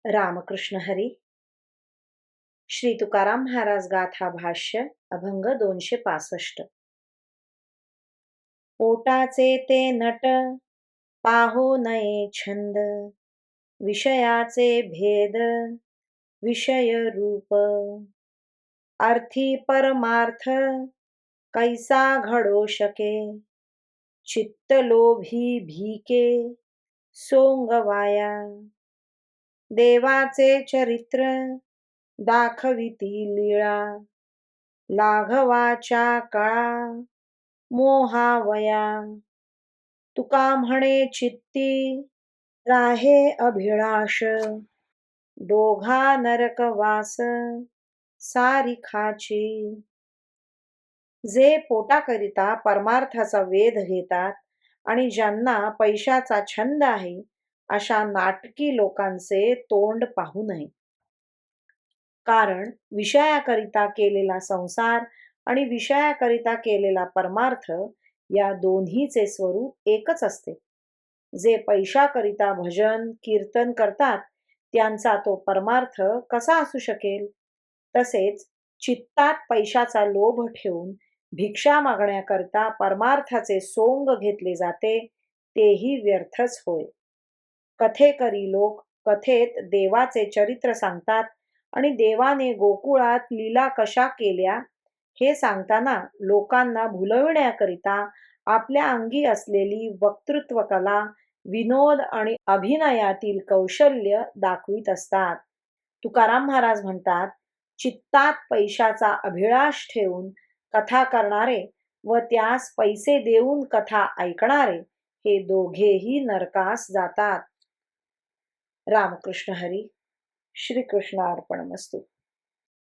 रामकृष्ण हरी. श्री तुकाराम महाराज गाथा भाष्य अभंग 265. पोटाचे ते नट पाहो नये छंद, विषयाचे भेद विषय रूप. अर्थी परमार्थ कैसा घडो शके, चित्त लोभी भीके सोंगवाया. देवाचे चरित्र दाखविती लीळा, लाघवाच्या कळा मोहावया. तुका म्हणे चित्ती राहे अभिलाष, दोघा नरकवास सारिखाची. जे पोटाकरिता परमार्थाचा वेध घेतात आणि ज्यांना पैशाचा छंद आहे, अशा नाटकी लोकांचे तोंड पाहू नये. कारण विषयाकरिता केलेला संसार आणि विषयाकरिता केलेला परमार्थ या दोन्हीचे स्वरूप एकच असते. जे पैशाकरिता भजन कीर्तन करतात त्यांचा तो परमार्थ कसा असू शकेल? तसेच चित्तात पैशाचा लोभ ठेवून भिक्षा मागण्याकरिता परमार्थाचे सोंग घेतले जाते, तेही व्यर्थच होय. कथेकरी लोक कथेत देवाचे चरित्र सांगतात आणि देवाने गोकुळात लीला कशा केल्या हे सांगताना लोकांना भुलविण्याकरिता आपल्या अंगी असलेली वक्तृत्व कला, विनोद आणि अभिनयातील कौशल्य दाखवित असतात. तुकाराम महाराज म्हणतात, चित्तात पैशाचा अभिलाष ठेवून कथा करणारे व त्यास पैसे देऊन कथा ऐकणारे हे दोघेही नरकास जातात. रामकृष्ण हरी. श्री कृष्ण अर्पणमस्तु.